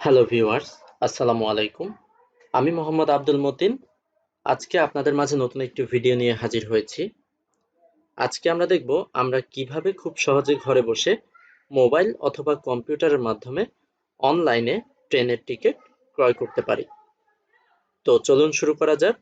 Hello viewers, আসসালামু আলাইকুম। আমি মোহাম্মদ আব্দুল মতিন। আজকে আপনাদের মাঝে নতুন একটি ভিডিও নিয়ে হাজির হয়েছি। আজকে আমরা দেখব আমরা কিভাবে খুব সহজে ঘরে বসে মোবাইল অথবা কম্পিউটারের মাধ্যমে অনলাইনে ট্রেনের টিকিট ক্রয় করতে পারি। তো চলুন শুরু করা যাক।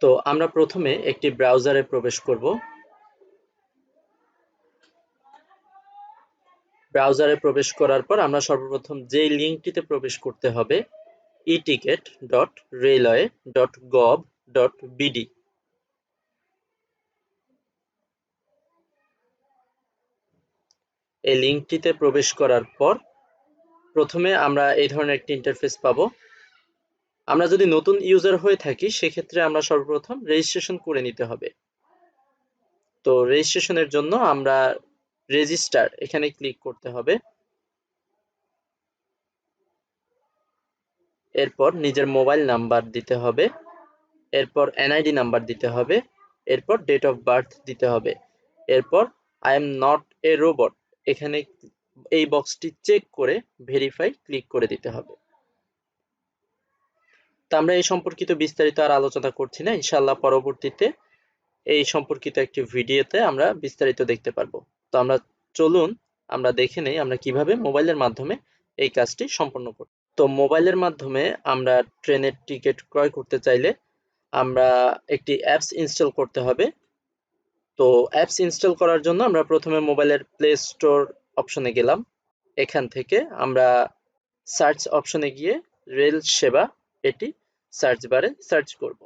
তো আমরা প্রথমে একটি ব্রাউজারে প্রবেশ করব। ব্রাউজারে প্রবেশ করার পর আমরা সর্বপ্রথম যেই লিঙ্কটিতে প্রবেশ করতে হবে eticket.railway.gov.bd। এই লিঙ্কটিতে প্রবেশ করার পর প্রথমে আমরা এই ধরনের একটি ইন্টারফেস পাবো। আমরা যদি নতুন ইউজার হয়ে থাকি সেক্ষেত্রে আমরা সর্বপ্রথম রেজিস্ট্রেশন করে নিতে হবে। তো রেজিস্ট্রেশনের জন্য আমরা রেজিস্টার এখানে ক্লিক করতে হবে। এরপর নিজের মোবাইল নাম্বার দিতে হবে, এরপর এনআইডি নাম্বার দিতে হবে, এরপর ডেট অফ বার্থ দিতে হবে, এরপর I am not a robot এখানে এই বক্সটি চেক করে ভেরিফাই ক্লিক করে দিতে হবে। তো আমরা এই সম্পর্কিত বিস্তারিত আর আলোচনা করছি না, ইনশাআল্লাহ পরবর্তীতে এই সম্পর্কিত একটি ভিডিওতে আমরা বিস্তারিত দেখতে পারবো। তো চলুন আমরা দেখে নেই আমরা কিভাবে মোবাইলের মাধ্যমে এই কাজটি সম্পন্ন করি। তো মোবাইলের মাধ্যমে আমরা ট্রেনের টিকিট ক্রয় করতে চাইলে আমরা একটি অ্যাপস ইনস্টল করতে হবে। তো অ্যাপস ইনস্টল করার জন্য আমরা প্রথমে মোবাইলের প্লে স্টোর অপশনে গেলাম। এখান থেকে আমরা সার্চ অপশনে গিয়ে রেল সেবা এটি সার্চ বারে সার্চ করব।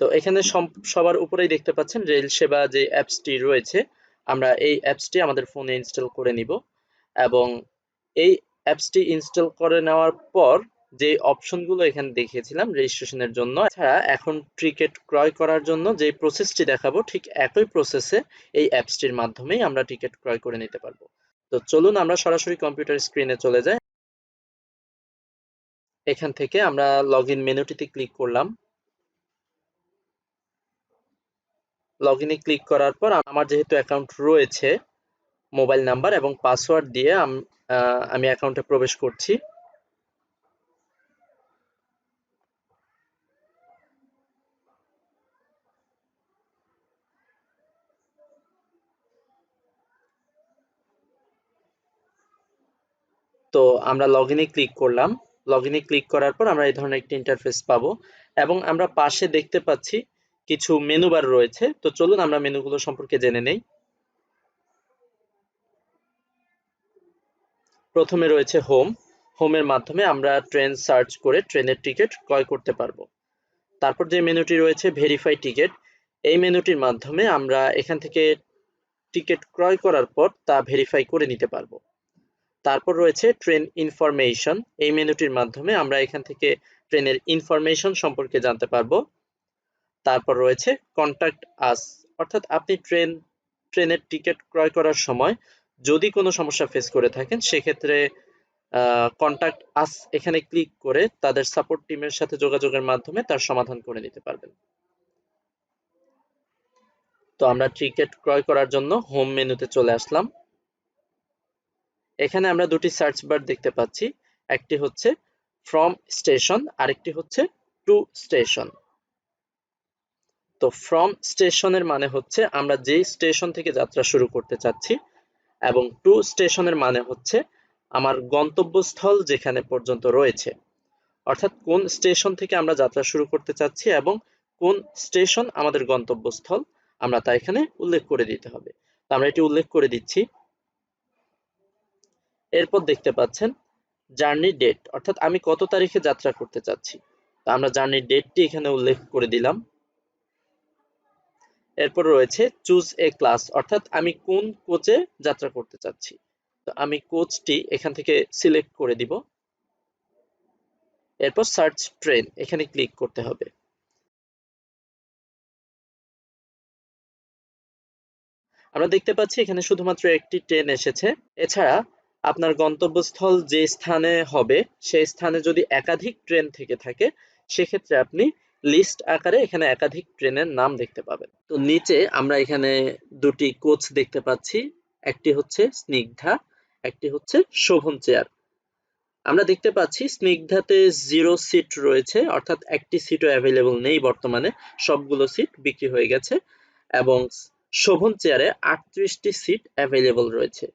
তো এখানে সবার উপরেই দেখতে পাচ্ছেন রেল সেবা যে অ্যাপসটি রয়েছে, আমরা এই অ্যাপসটি আমাদের ফোনে ইনস্টল করে নিব এবং এই অ্যাপসটি ইনস্টল করে নেওয়ার পর যে অপশনগুলো এখানে দেখিয়েছিলাম রেজিস্ট্রেশনের জন্য, এছাড়া এখন টিকিট ক্রয় করার জন্য যে প্রসেসটি দেখাবো ঠিক একই প্রসেসে এই অ্যাপসটির মাধ্যমেই আমরা টিকিট ক্রয় করে নিতে পারবো। তো চলুন আমরা সরাসরি কম্পিউটার স্ক্রিনে চলে যাই। এখান থেকে আমরা লগইন মেনুটিতে ক্লিক করলাম। লগইনে ক্লিক করার পর আমার যেহেতু অ্যাকাউন্ট রয়েছে, মোবাইল নাম্বার এবং পাসওয়ার্ড দিয়ে আমি অ্যাকাউন্টে প্রবেশ করছি। তো আমরা লগইনে ক্লিক করলাম। লগইনে ক্লিক করার পর আমরা এই ধরনের একটি ইন্টারফেস পাবো এবং আমরা পাশে দেখতে পাচ্ছি কিছু মেনু বার রয়েছে। তো চলুন আমরা মেনুগুলো সম্পর্কে জেনে নেই। প্রথমে রয়েছে হোম। হোমের মাধ্যমে আমরা ট্রেন সার্চ করে ট্রেনের টিকিট ক্রয় করতে পারবো। তারপর যে মেনুটি রয়েছে ভেরিফাই টিকিট, এই মেনুটির মাধ্যমে আমরা এখান থেকে টিকিট ক্রয় করার পর তা ভেরিফাই করে নিতে পারবো। তারপর রয়েছে ট্রেন ইনফরমেশন, এই মেনুটির মাধ্যমে আমরা এখান থেকে ট্রেনের ইনফরমেশন সম্পর্কে জানতে পারবো। তারপর রয়েছে কন্টাক্ট আস, অর্থাৎ আপনি ট্রেনের টিকিট ক্রয় করার সময় যদি কোনো সমস্যা ফেস করে থাকেন সেক্ষেত্রে কন্টাক্ট আস এখানে ক্লিক করে তাদের সাপোর্ট টিমের সাথে যোগাযোগের মাধ্যমে তার সমাধান করে নিতে পারবেন। তো আমরা টিকিট ক্রয় করার জন্য হোম মেনুতে চলে আসলাম। এখানে আমরা দুটি সার্চ বার দেখতে পাচ্ছি, একটি হচ্ছে ফ্রম স্টেশন, আরেকটি হচ্ছে টু স্টেশন। তো ফ্রম স্টেশনের মানে হচ্ছে আমরা যেই স্টেশন থেকে যাত্রা শুরু করতে চাচ্ছি, এবং টু স্টেশনের মানে হচ্ছে আমার গন্তব্যস্থল যেখানে পর্যন্ত রয়েছে, অর্থাৎ কোন স্টেশন থেকে আমরা যাত্রা শুরু করতে চাচ্ছি এবং কোন স্টেশন আমাদের গন্তব্যস্থল আমরা তা এখানে উল্লেখ করে দিতে হবে। তো আমরা এটি উল্লেখ করে দিচ্ছি। এরপর দেখতে পাচ্ছেন জার্নি ডেট, অর্থাৎ আমি কত তারিখে যাত্রা করতে চাচ্ছি, তো আমরা জার্নি ডেটটি এখানে উল্লেখ করে দিলাম। এরপর রয়েছে চুজ এ ক্লাস, অর্থাৎ আমি কোন কোচে যাত্রা করতে চাচ্ছি, তো আমি কোচটি এখান থেকে সিলেক্ট করে দিব। এরপর সার্চ ট্রেন এখানে ক্লিক করতে হবে। আমরা দেখতে পাচ্ছি এখানে শুধুমাত্র একটি ট্রেন এসেছে, এছাড়া আপনার গন্তব্যস্থল যে স্থানে হবে সেই স্থানে যদি একাধিক ট্রেন থেকে থাকে সেক্ষেত্রে আপনি লিস্ট আকারে এখানে একাধিক ট্রেনের নাম দেখতে পাবেন। তো নিচে আমরা এখানে দুটি কোচ দেখতে পাচ্ছি, একটি হচ্ছে স্নিগ্ধা, একটি হচ্ছে শোভন চেয়ার। আমরা দেখতে পাচ্ছি স্নিগ্ধাতে 0 সিট রয়েছে, অর্থাৎ একটি সিটও অ্যাভেলেবল নেই বর্তমানে, সবগুলো সিট বিক্রি হয়ে গেছে। এবং শোভন চেয়ারে 38টি সিট অ্যাভেলেবল রয়েছে।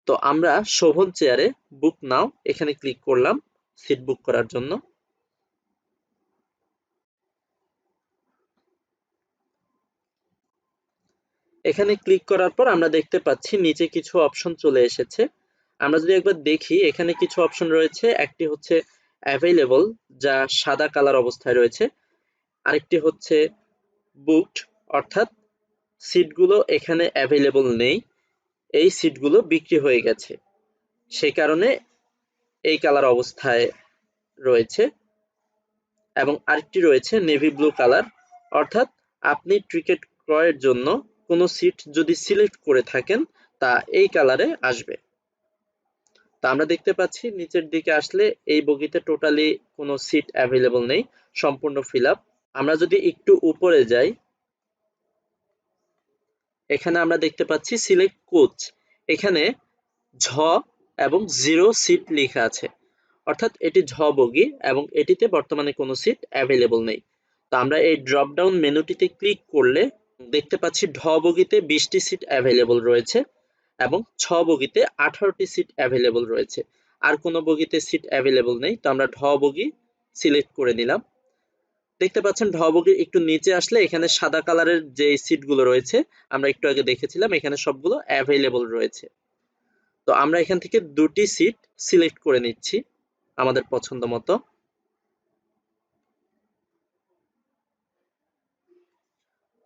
তো আমরা শোভন চেয়ারে বুক নাও এখানে ক্লিক করলাম সিট বুক করার জন্য। এখানে ক্লিক করার পর আমরা দেখতে পাচ্ছি নিচে কিছু অপশন চলে এসেছে। আমরা যদি একবার দেখি এখানে কিছু অপশন রয়েছে, একটি হচ্ছে অ্যাভেলেবল যা সাদা কালার অবস্থায় রয়েছে, আরেকটি হচ্ছে বুকড অর্থাৎ সিটগুলো এখানে অ্যাভেলেবল নেই, এই সিটগুলো বিক্রি হয়ে গেছে, সেই কারণে এই কালার অবস্থায় রয়েছে। এবং আরেকটি রয়েছে নেভি ব্লু কালার, অর্থাৎ আপনি টিকিট ক্রয়ের জন্য কোনো সিট যদি সিলেক্ট করে থাকেন তা এই কালারে আসবে। তা আমরা দেখতে পাচ্ছি নিচের দিকে আসলে এই বগিতে টোটালি কোনো সিট অ্যাভেলেবল নেই, সম্পূর্ণ ফিল আপ। আমরা যদি একটু উপরে যাই এখানে আমরা দেখতে পাচ্ছি সিলেক্ট কোচ, এখানে ঝ এবং 0 সিট লেখা আছে, অর্থাৎ এটি ঝ বগি এবং এটিতে বর্তমানে কোনো সিট অ্যাভেলেবল নেই। তো আমরা এই ড্রপ ডাউন মেনুটিতে ক্লিক করলে দেখতে পাচ্ছি ঢ বগিতে 20টি সিট অ্যাভেলেবল রয়েছে এবং ছ বগিতে 18টি সিট অ্যাভেলেবল রয়েছে, আর কোনো বগিতে সিট অ্যাভেলেবল নেই। তো আমরা ঢ বগি সিলেক্ট করে নিলাম। দেখতে পাচ্ছেন ঢ বগির একটু নিচে আসলে এখানে সাদা কালারের যে সিটগুলো রয়েছে আমরা একটু আগে দেখেছিলাম, এখানে সবগুলো অ্যাভেলেবল রয়েছে। তো আমরা এখান থেকে দুটি সিট সিলেক্ট করে নিচ্ছি আমাদের পছন্দ মতো।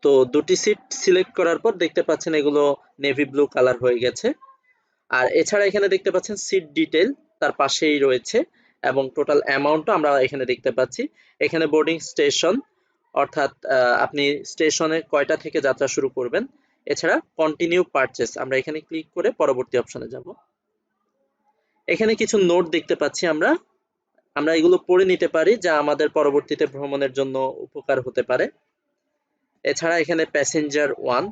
তো দুটি সিট সিলেক্ট করার পর দেখতে পাচ্ছেন এগুলো নেভি ব্লু কালার হয়ে গেছে। আর এছাড়া এখানে দেখতে পাচ্ছেন সিট ডিটেল তার পাশেই রয়েছে এবং টোটাল অ্যামাউন্টও আমরা এখানে দেখতে পাচ্ছি। এখানে বোর্ডিং স্টেশন, অর্থাৎ আপনি স্টেশনে কয়টা থেকে যাত্রা শুরু করবেন। এছাড়া কন্টিনিউ পারচেস, আমরা এখানে ক্লিক করে পরবর্তী অপশনে যাব। এখানে কিছু নোট দেখতে পাচ্ছি আমরা, আমরা এগুলো পড়ে নিতে পারি যা আমাদের পরবর্তীতে ভ্রমণের জন্য উপকার হতে পারে। এছাড়া এখানে প্যাসেঞ্জার 1,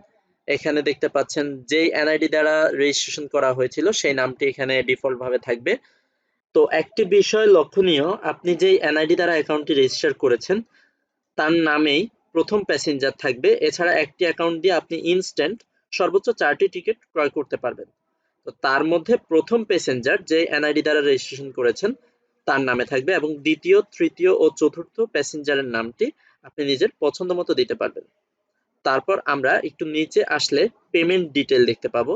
এখানে দেখতে পাচ্ছেন যেই এনআইডি দ্বারা রেজিস্ট্রেশন করা হয়েছিল সেই নামটি এখানে ডিফল্ট ভাবে থাকবে। তো একটি বিষয় লক্ষণীয়, আপনি যেই এনআইডি দ্বারা অ্যাকাউন্টটি রেজিস্টার করেছেন তার নামেই প্রথম প্যাসেঞ্জার থাকবে। এছাড়া একটি অ্যাকাউন্ট দিয়ে আপনি ইনস্ট্যান্ট সর্বোচ্চ 4টি টিকিট ক্রয় করতে পারবেন। তো তার মধ্যে প্রথম প্যাসেঞ্জার যে এনআইডি দ্বারা রেজিস্ট্রেশন করেছেন তার নামে থাকবে এবং দ্বিতীয়, তৃতীয় ও চতুর্থ প্যাসেঞ্জারের নামটি আপনি নিজের পছন্দ মতো দিতে পারবেন। তারপর আমরা একটু নিচে আসলে পেমেন্ট ডিটেল দেখতে পাবো,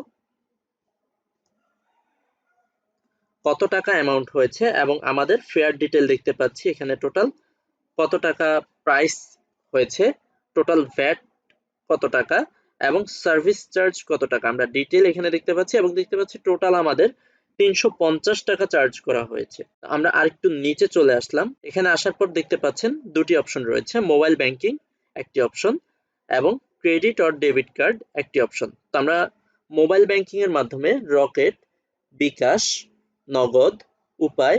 কত টাকা অ্যামাউন্ট হয়েছে এবং আমাদের ফেয়ার ডিটেল দেখতে পাচ্ছি, এখানে টোটাল কত টাকা প্রাইস হয়েছে, টোটাল ভ্যাট কত টাকা এবং সার্ভিস চার্জ কত টাকা আমরা ডিটেল এখানে দেখতে পাচ্ছি। এবং দেখতে পাচ্ছি টোটাল আমাদের 350 টাকা চার্জ করা হয়েছে। আমরা আরেকটু নিচে চলে আসলাম, এখানে আসার পর দেখতে পাচ্ছেন দুটি অপশন রয়েছে, মোবাইল ব্যাংকিং একটি অপশন এবং ক্রেডিট অর ডেবিট কার্ড একটি অপশন। তো আমরা মোবাইল ব্যাংকিং এর মাধ্যমে রকেট, বিকাশ, নগদ, উপায়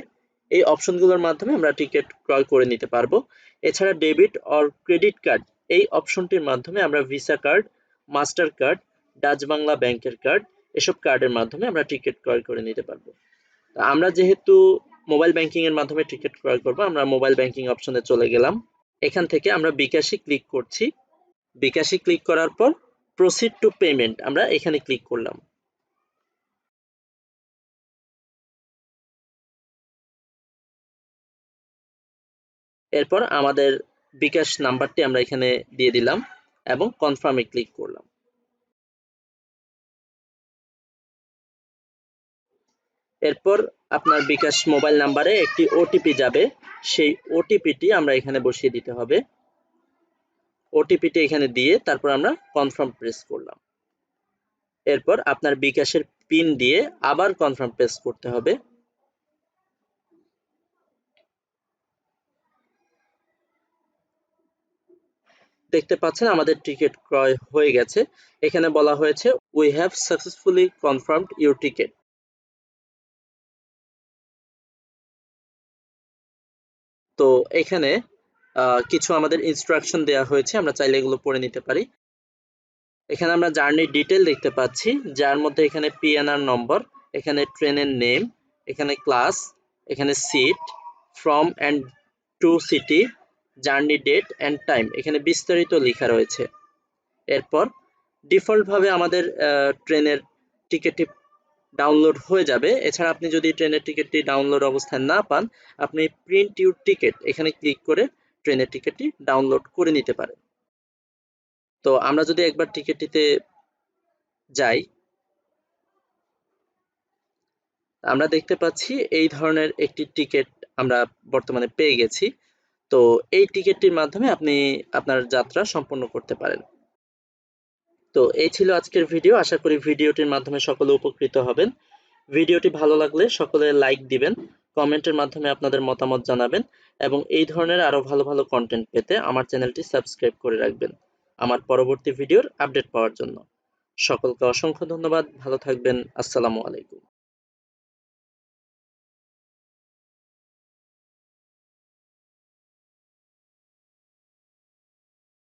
এই অপশনগুলোর মাধ্যমে আমরা টিকিট ক্রয় করে নিতে পারবো। এছাড়া ডেবিট অর ক্রেডিট কার্ড এই অপশনটির মাধ্যমে আমরা visa card, master card, Dutch Bangla ব্যাংকের কার্ড এসব কার্ডের মাধ্যমে আমরা টিকিট ক্রয় করে নিতে পারবো। আমরা যেহেতু মোবাইল ব্যাংকিং এর মাধ্যমে টিকিট ক্রয় করব, আমরা মোবাইল ব্যাংকিং অপশনে চলে গেলাম। এখান থেকে আমরা বিকাশে ক্লিক করছি। বিকাশে ক্লিক করার পর প্রসিড টু পেমেন্ট আমরা এখানে ক্লিক করলাম। এরপর আমাদের বিকাশ নাম্বারটি আমরা এখানে দিয়ে দিলাম এবং কনফার্মে ক্লিক করলাম। এরপর আপনার বিকাশ মোবাইল নাম্বারে একটি ওটিপি যাবে, সেই ওটিপিটি আমরা এখানে বসিয়ে দিতে হবে। ওটিপিটি এখানে দিয়ে তারপর আমরা কনফার্ম প্রেস করলাম। এরপর আপনার বিকাশের পিন দিয়ে আবার কনফার্ম প্রেস করতে হবে। দেখতে পাচ্ছেন আমাদের টিকিট ক্রয় হয়ে গেছে। এখানে বলা হয়েছে we have successfully confirmed your ticket. তো এখানে কিছু আমাদের ইনস্ট্রাকশন দেওয়া হয়েছে, আমরা চাইলে এগুলো পড়ে নিতে পারি। এখানে আমরা জার্নি ডিটেল দেখতে পাচ্ছি, যার মধ্যে এখানে পিএনআর নম্বর, এখানে ট্রেনের নেম, এখানে ক্লাস, এখানে seat, from and to city, journey date and time, এখানে বিস্তারিত লেখা রয়েছে। এরপর ডিফল্ট ভাবে আমাদের ট্রেনের টিকিটটি ডাউনলোড হয়ে যাবে। এছাড়া আপনি যদি ট্রেনের টিকিটটি ডাউনলোড অবস্থায় না পান, আপনি প্রিন্ট ইউর টিকিট এখানে ক্লিক করে ট্রেনের টিকিটটি ডাউনলোড করে নিতে পারেন। তো আমরা যদি একবার টিকিটটিতে যাই, আমরা দেখতে পাচ্ছি এই ধরনের একটি টিকিট আমরা বর্তমানে পেয়ে গেছি। তো এই টিকিটটির মাধ্যমে আপনি আপনার যাত্রা সম্পন্ন করতে পারেন। তো এই ছিল আজকের ভিডিও। আশা করি ভিডিওটির মাধ্যমে সকলে উপকৃত হবেন। ভিডিওটি ভালো লাগলে সকলে লাইক দিবেন, কমেন্টের মাধ্যমে আপনাদের মতামত জানাবেন এবং এই ধরনের আরো ভালো ভালো কন্টেন্ট পেতে আমার চ্যানেলটি সাবস্ক্রাইব করে রাখবেন আমার পরবর্তী ভিডিওর আপডেট পাওয়ার জন্য। সকলকে অসংখ্য ধন্যবাদ। ভালো থাকবেন। আসসালামু আলাইকুম।